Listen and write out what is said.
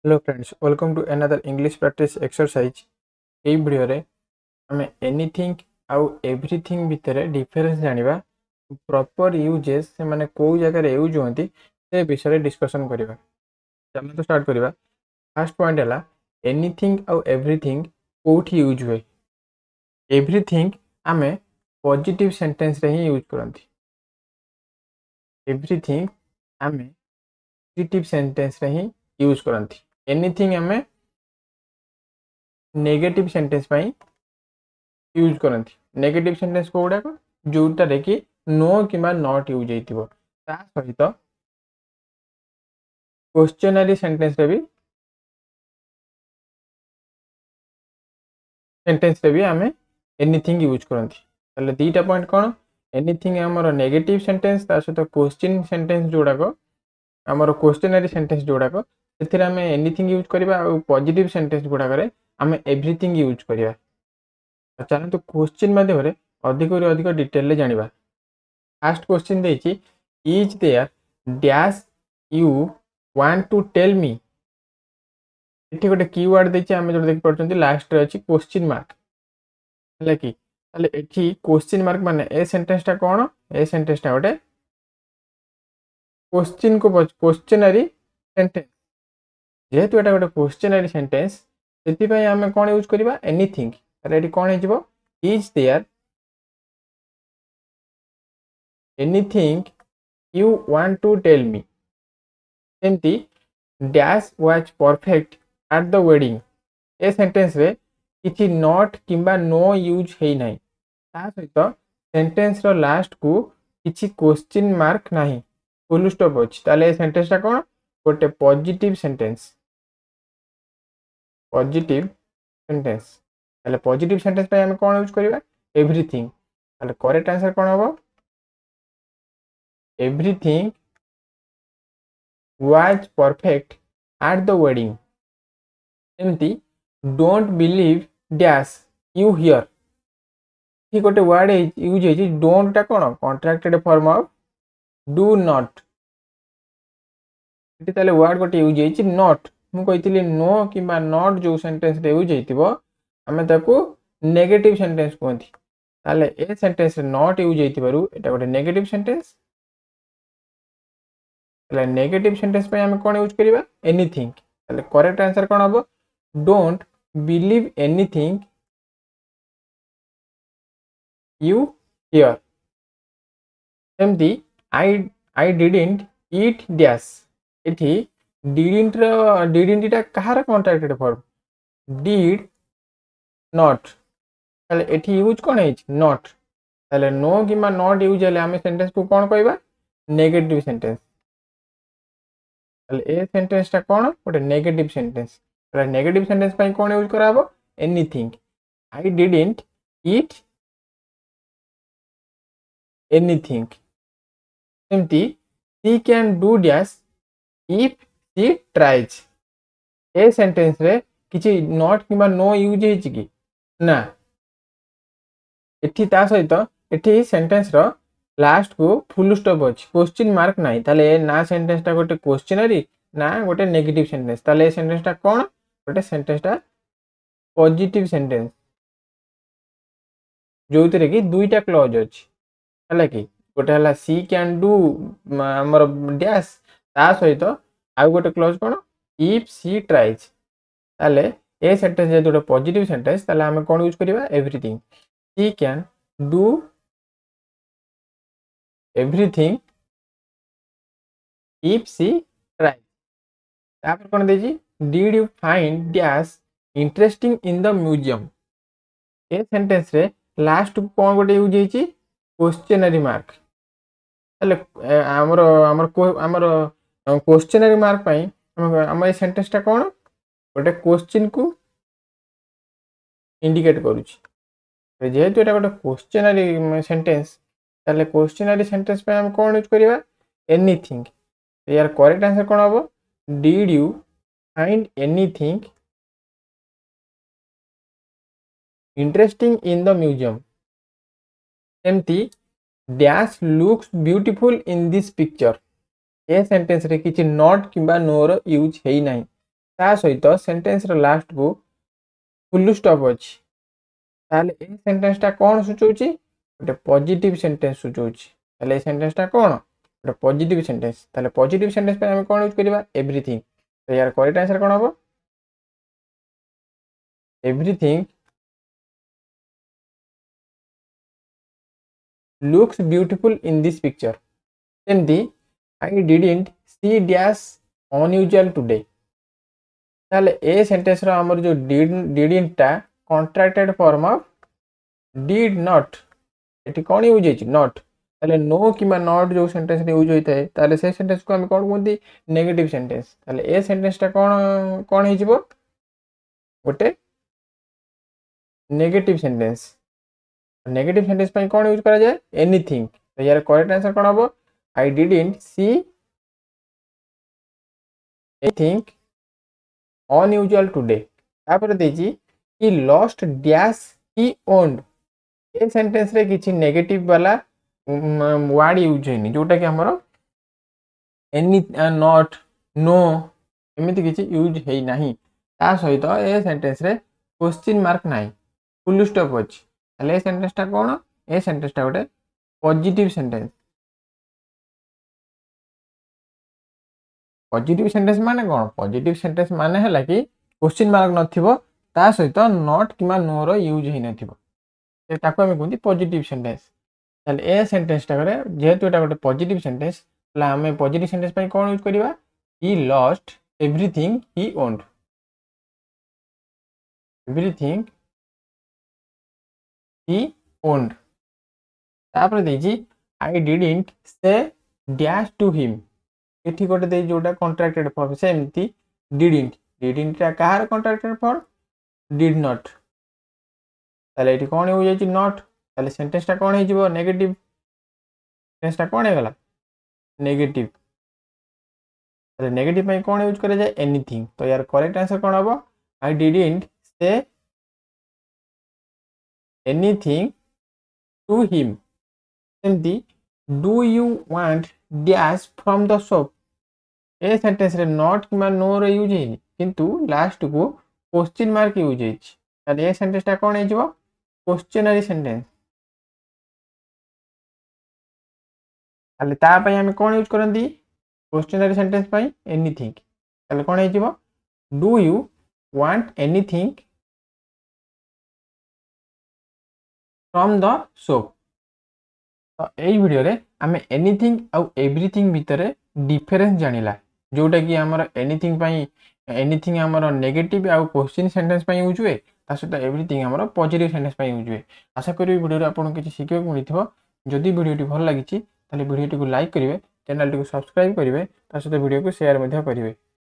Hello friends, welcome to another English practice exercise. এই ভিডিওରେ ଆମେ एनीथिंग आउ एवरीथिंग भितर डिफरेंस जानिबा प्रॉपर यूजेस से माने कोउ जगह यूज होती से विषय डिस्कशन करिबा। चलो तो स्टार्ट करिबा। फर्स्ट पॉइंट हैला एनीथिंग आउ एवरीथिंग कोठी यूज हुए। एवरीथिंग आमे पॉजिटिव सेंटेंस रे ही यूज करंती। एवरीथिंग आमे पॉजिटिव सेंटेंस रे ही यूज करंती। एनीथिंग आमे नेगेटिव सेंटेंस पाई यूज करंती। नेगेटिव सेंटेंस कोडा को जोटा रे कि नो किबा नॉट यूज हेतिबो ता सहित क्वेश्चनरी सेंटेंस रे भी आमे एनीथिंग यूज करंती। ताले दीटा पॉइंट कोन एनीथिंग हमर नेगेटिव सेंटेंस ता सहित क्वेश्चन सेंटेंस जोडा को हमर क्वेश्चनरी सेंटेंस जोडा को सेथिरे आमे एनीथिंग यूज करबा और पॉजिटिव सेंटेंस जोडा करे आमे एवरीथिंग यूज करबा। चलो तो क्वेश्चन माध्यम रे अधिक अधिक डिटेल ले जानिबा। फर्स्ट क्वेश्चन देछि is there dash you want to tell me. एठी गोटे कीवर्ड देछि आमे जो देख परछंती लास्ट रे अछि क्वेश्चन मार्क हला कि ताले एठी क्वेश्चन मार्क माने ए सेंटेंस टा कोन ए सेंटेंस टा गोटे क्वेश्चन को क्वेश्चनरी सेंटेंस जेहेतु एटा गोटे क्वेश्चनरी सेंटेंस सेति पय आमे कोन यूज करबा एनीथिंग। ताले एठी कोन हे जिवो is there anything you want to tell me। सेमती dash was perfect at the wedding ए सेंटेंस रे किछि नॉट किंबा नो यूज हेई नाही ता सहित सेंटेंस रो लास्ट को किछि क्वेश्चन मार्क नाही फुल स्टॉप अछि ताले ए सेंटेंस ता कोन गोटे पॉजिटिव सेंटेंस। पॉजिटिव सेंटेंस ताले पॉजिटिव सेंटेंस पे हम कोन यूज करबा एवरीथिंग। ताले करेक्ट आंसर कोन होबो everything was perfect at the wedding। एमती don't believe dash you hear ही गोटे वर्ड यूज है डोंट टा कोन contracted form of do not एटी ताले वर्ड गोटे यूज है नॉट मु कहितली नो किबा नॉट जो सेंटेंस रे यूज हेतिबो हमें ताको नेगेटिव सेंटेंस कहंती। ताले ए सेंटेंस रे नॉट यूज हेतिबारु एटा गोटे नेगेटिव सेंटेंस। नेगेटिव सेंटेंस पे हमें कौन यूज करबा एनीथिंग। ताले करेक्ट आंसर कौन हबो don't believe anything you here. सेमती आई डिडंट ईट डैश एठी डिडंट टा कहार कॉन्ट्रैक्टेड फॉर्म डिड नॉट ताले एठी यूज कोन है नॉट। ताले नो किमा नॉट यूज हेले हमें सेंटेंस को कौन कहबा नेगेटिव सेंटेंस। ए सेंटेंस टा कोन गोटे नेगेटिव सेंटेंस। नेगेटिव सेंटेंस पे कोन यूज कराबो anything. I didn't eat anything. सेमती she can do dash if she tries ए सेंटेंस रे किछि नॉट किबा नो यूज हे कि ना एठी ता सहित एठी सेंटेंस रो लास्ट को फुल स्टॉप अछि क्वेश्चन मार्क नाही ताले ना सेंटेंस टा गोटे क्वेश्चनरी ना गोटे नेगेटिव सेंटेंस। ताले सेंटेंस टा कोन गोटे सेंटेंस टा पॉजिटिव सेंटेंस जोतरे कि दुईटा क्लॉज अछि हला कि गोटे हला सी कैन डू हमर डैश ता सहित आ गोटे क्लॉज कोन इफ सी ट्राइज। ताले ए सेंटेंस जे गोटे पॉजिटिव सेंटेंस ताले हम कोन यूज करबा everything. She can do everything if she tries। तापर कोन देजी did you find dash interesting in the museum ए सेंटेंस रे लास्ट कोन गोटे यूज हेची क्वेश्चनरी मार्क। ताले हमर हमर हमर क्वेश्चनरी मार्क पई हम ए सेंटेंस टा कोन गोटे क्वेश्चन को इंडिकेट करूची जेहेतु एटा गोटे क्वेश्चनरी सेंटेंस ताले क्वेश्चनरी सेंटेंस पे हम कौन यूज करबा एनीथिंग। यार करेक्ट आंसर कौन हबो did you find anything interesting in the museum. सेमती dash looks beautiful in this picture ए सेंटेंस रे किछि नॉट किबा नो रो यूज हेई नाही ତା ସହିତ ସେଣ୍ଟେନ୍ସର ଲାଷ୍ଟକୁ ଫୁଲ୍ ଷ୍ଟପ୍ ଅଛି, ତାହେଲେ ଏ ସେଣ୍ଟେନ୍ସଟା କ'ଣ ସୂଚାଉଛି? ଗୋଟେ ପଜିଟିଭ୍ ସେଣ୍ଟେନ୍ସ ସୂଚାଉଛି। ତାହେଲେ ଏ ସେଣ୍ଟେନ୍ସଟା କ'ଣ? ଗୋଟେ ପଜିଟିଭ୍ ସେଣ୍ଟେନ୍ସ। ତାହେଲେ ପଜିଟିଭ୍ ସେଣ୍ଟେନ୍ସ ପାଇଁ ଆମେ କ'ଣ ୟୁଜ୍ କରିବା? ଏଭ୍ରିଥିଙ୍ଗ। ତ ୟାର କରେକ୍ଟ ଆନ୍ସର କ'ଣ ହେବ? Everything looks beautiful in this picture। ଯେମିତି I didn't see dash unusual today। ତାହେଲେ ଏ ସେଣ୍ଟେନ୍ସର ଆମର ଯେଉଁ didn't contracted form of did not। ଏଠି କ'ଣ ୟୁଜ୍ ହେଇଛି? ନଟ୍। ତାହେଲେ नो କିମ୍ବା ନଟ୍ ଯେଉଁ ସେଣ୍ଟେନ୍ସରେ ୟୁଜ୍ ହୋଇଥାଏ ତାହେଲେ ସେ ସେଣ୍ଟେନ୍ସକୁ ଆମେ କ'ଣ କୁହନ୍ତି? Negative sentence. ତାହେଲେ ଏ ସେଣ୍ଟେନ୍ସଟା କ'ଣ ହେଇଯିବ? ଗୋଟେ ନେଗେଟିଭ୍ ସେଣ୍ଟେନ୍ସ। नेगेटिव सेंटेंस ପାଇଁ କ'ଣ ୟୁଜ୍ କରାଯାଏ? ଏନିଥିଙ୍ଗ। ତ ୟାର କରେକ୍ଟ ଆନ୍ସର କ'ଣ ହେବ? I didn't see anything unusual today। ତାପରେ ଦେଇଛି he lost dash he owned। ଏ ସେଣ୍ଟେନ୍ସରେ କିଛି ନେଗେଟିଭ ବାଲା ୱାର୍ଡ ୟୁଜ୍ ହେଇନି, ଯୋଉଟା କି ଆମର ଏନି, ନଟ୍, नो ଏମିତି କିଛି ୟୁଜ୍ ହେଇନାହିଁ। ତା ସହିତ ଏ ସେଣ୍ଟେନ୍ସରେ କ୍ୱେଶ୍ଚିନ୍ ମାର୍କ ନାହିଁ, ଫୁଲ୍ ଷ୍ଟପ୍ ଅଛି। ତାହେଲେ ଏ ସେଣ୍ଟେନ୍ସଟା କ'ଣ? ଏ ସେଣ୍ଟେନ୍ସଟା ଗୋଟେ ପଜିଟିଭ୍ ସେଣ୍ଟେନ୍ସ। पॉजिटिव सेंटेंस माने कौन? पॉजिटिव सेंटेंस माने है कि क्वेश्चन मार्क नथिबो ता सहित नॉट किमा नो रो यूज ही नथिबो, से ताको हम कहंती पॉजिटिव सेंटेंस। ताले ए सेंटेंस टा करे जेहेतु एटा गोटे पॉजिटिव सेंटेंस, ताले हमें पॉजिटिव सेंटेंस पई कोन यूज करबा? He lost everything he owned. Everything he owned. तापर देजी I didn't say dash to him. एठी गोटे दे जोटा कॉन्ट्रैक्टेड फॉर्म, सेमती डिडंट। डिडंट टा कहार कॉन्ट्रैक्टेड फॉर्म? Did not. ताले एठी कोन हो जाय छि? नॉट। ताले सेंटेंस टा कोन हे जिवो? नेगेटिव। सेंटेंस टा कोन हे गला? नेगेटिव। ताले नेगेटिव पई कोन यूज करे जाय? एनीथिंग। तो यार करेक्ट आंसर कोन हबो? I didn't say anything to him. सेमती do you want dash from the shop. ए सेंटेंस रे नॉट किमा नो रे यूज हेनी, किंतु लास्ट को क्वेश्चन मार्क यूज हेछि। ताले ए सेंटेंस टा कोन हे जिवो? Questionnaire sentence. ताले ता पई हम कोन यूज करंदी? क्वेश्चनरी सेंटेंस पई एनीथिंग। ताले कोन हे जिवो? Do you want anything from the shop. तो यही वीडियो रे आमे एनीथिंग आउ एवरीथिंग भितरे डिफरेंस जानिला, जोटा कि हमर एनीथिंग पई एनीथिंग हमर नेगेटिव आउ क्वेश्चन सेंटेंस पई यूज हुए, ता सहित एवरीथिंग हमर पॉजिटिव सेंटेंस पई यूज हुए। आशा करी वीडियो रे आपन किछि शिखियो मिलिथिबो। जदि वीडियो टी भल लागिछि ताले वीडियो टी को लाइक करिवे, चैनल टी को सब्सक्राइब करिवे, ता सहित वीडियो को शेयर मध्य करिवे।